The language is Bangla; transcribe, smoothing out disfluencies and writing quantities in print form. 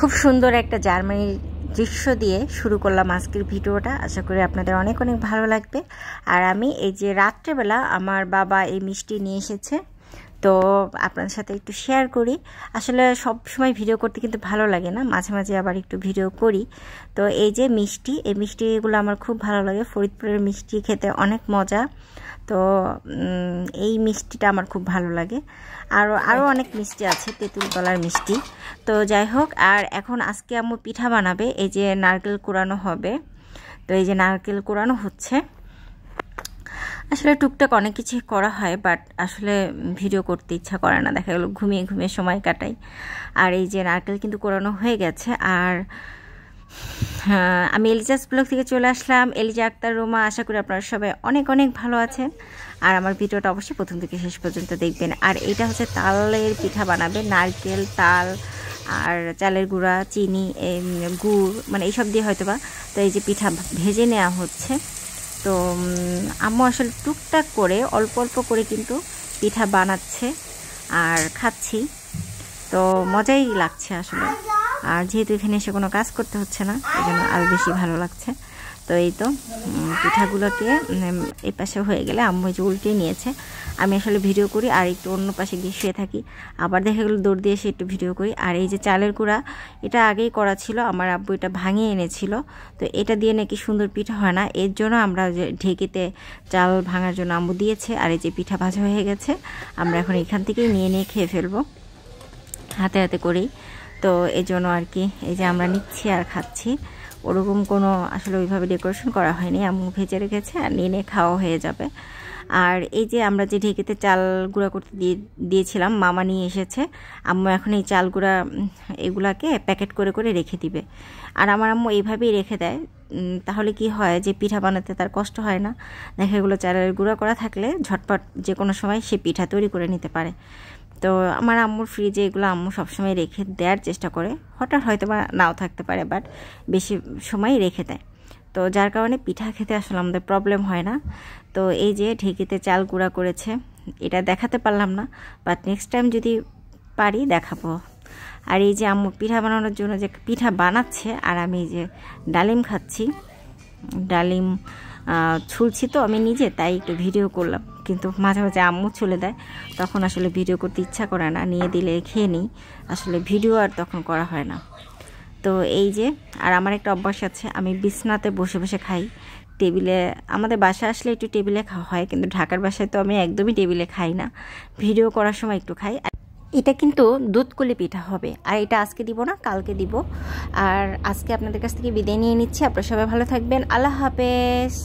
খুব সুন্দর একটা জার্মানির দৃশ্য দিয়ে শুরু করলাম আজকের ভিডিওটা। আশা করি আপনাদের অনেক অনেক ভালো লাগবে। আর আমি এই যে রাত্রেবেলা আমার বাবা এই মিষ্টি নিয়ে এসেছে, তো আপনাদের সাথে একটু শেয়ার করি। আসলে সব সময় ভিডিও করতে কিন্তু ভালো লাগে না, মাঝে মাঝে আবার একটু ভিডিও করি। তো এই যে মিষ্টি, এই মিষ্টিগুলো আমার খুব ভালো লাগে। ফরিদপুরের মিষ্টি খেতে অনেক মজা, তো এই মিষ্টিটা আমার খুব ভালো লাগে। আরও অনেক মিষ্টি আছে, তেঁতুল তলার মিষ্টি। তো যাই হোক, আর এখন আজকে আম্মু পিঠা বানাবে। এই যে নারকেল কুড়ানো হবে, তো এই যে নারকেল কুড়ানো হচ্ছে। আসলে টুকটাক অনেক কিছু করা হয়, বাট আসলে ভিডিও করতে ইচ্ছা করে না, দেখা গেলো ঘুমিয়ে ঘুমিয়ে সময় কাটাই। আর এই যে নারকেল কিন্তু কোরানো হয়ে গেছে। আর আমি এলিজাস ব্লগ থেকে চলে আসলাম, এলিজা আক্তার রোমা। আশা করি আপনারা সবাই অনেক অনেক ভালো আছেন। আর আমার ভিডিওটা অবশ্যই প্রথম থেকে শেষ পর্যন্ত দেখবেন। আর এটা হচ্ছে তালের পিঠা বানাবে, নারকেল, তাল আর চালের গুঁড়া, চিনি, গুড়, মানে এইসব দিয়ে হয়তো বা। তো এই যে পিঠা ভেজে নেওয়া হচ্ছে। তো আম্মু আসলে টুকটাক করে অল্প অল্প করে কিন্তু পিঠা বানাচ্ছে আর খাচ্ছি, তো মজাই লাগছে আসলে। আর যেহেতু এখানে এসে কোনো কাজ করতে হচ্ছে না, এই জন্য আরও বেশি ভালো লাগছে। তো এই তো পিঠাগুলোকে এই পাশে হয়ে গেলে আম্মু যে উল্টে নিয়েছে। আমি আসলে ভিডিও করি আর একটু অন্য পাশে গিয়ে শুয়ে থাকি, আবার দেখা গেলো দৌড় দিয়ে এসে একটু ভিডিও করি। আর এই যে চালের গুঁড়া, এটা আগেই করা ছিল, আমার আব্বু এটা ভাঙিয়ে এনেছিল। তো এটা দিয়ে নাকি সুন্দর পিঠা হয় না, এর জন্য আমরা যে ঢেকিতে চাল ভাঙার জন্য আম্মু দিয়েছে। আর এই যে পিঠা ভাজা হয়ে গেছে, আমরা এখন এখান থেকেই নিয়ে নিয়ে খেয়ে ফেলবো হাতে হাতে করেই। তো এই জন্য আর কি, এই যে আমরা নিচ্ছি আর খাচ্ছি। ওরকম কোনো আসলে ওইভাবে ডেকোরেশন করা হয়নি, আম্মু ভেজে রেখেছে আর নিয়ে নিয়ে খাওয়া হয়ে যাবে। আর এই যে আমরা যে ঢেকিতে চাল গুঁড়া করতে দিয়েছিলাম, মামা নিয়ে এসেছে। আম্মু এখন এই চাল গুঁড়া এগুলাকে প্যাকেট করে করে রেখে দিবে। আর আমার আম্মু এইভাবেই রেখে দেয়, তাহলে কি হয় যে পিঠা বানাতে তার কষ্ট হয় না। দেখা এগুলো চালের গুঁড়া করা থাকলে ঝটপট যে কোনো সময় সে পিঠা তৈরি করে নিতে পারে। তো আমার আম্মুর ফ্রিজে এগুলো আম্মু সবসময় রেখে দেওয়ার চেষ্টা করে, হঠাৎ হয়তো বা নাও থাকতে পারে, বাট বেশি সময় রেখে দেয়। তো যার কারণে পিঠা খেতে আসলে আমাদের প্রবলেম হয় না। তো এই যে ঢেকিতে চাল গুঁড়া করেছে, এটা দেখাতে পারলাম না, বাট নেক্সট টাইম যদি পারি দেখাবো। আর এই যে আম্মু পিঠা বানানোর জন্য যে পিঠা বানাচ্ছে, আর আমি এই যে ডালিম খাচ্ছি, ডালিম ছুলছি তো আমি নিজে, তাই একটু ভিডিও করলাম। কিন্তু মাঝে মাঝে আম্মু ছুলে দেয়, তখন আসলে ভিডিও করতে ইচ্ছা করে না, নিয়ে দিলে খেয়ে নিই, আসলে ভিডিও আর তখন করা হয় না। তো এই যে, আর আমার একটা অভ্যাস আছে, আমি বিছনাতে বসে বসে খাই। টেবিলে আমাদের বাসায় আসলে একটু টেবিলে খাওয়া হয়, কিন্তু ঢাকার বাসায় তো আমি একদমই টেবিলে খাই না, ভিডিও করার সময় একটু খাই। এটা কিন্তু দুধকুলি পিঠা হবে, আর এটা আজকে দিব না, কালকে দিব। আর আজকে আপনাদের কাছ থেকে বিদায় নিয়ে নিচ্ছি। আপনারা সবাই ভালো থাকবেন, আল্লাহ হাফেজ।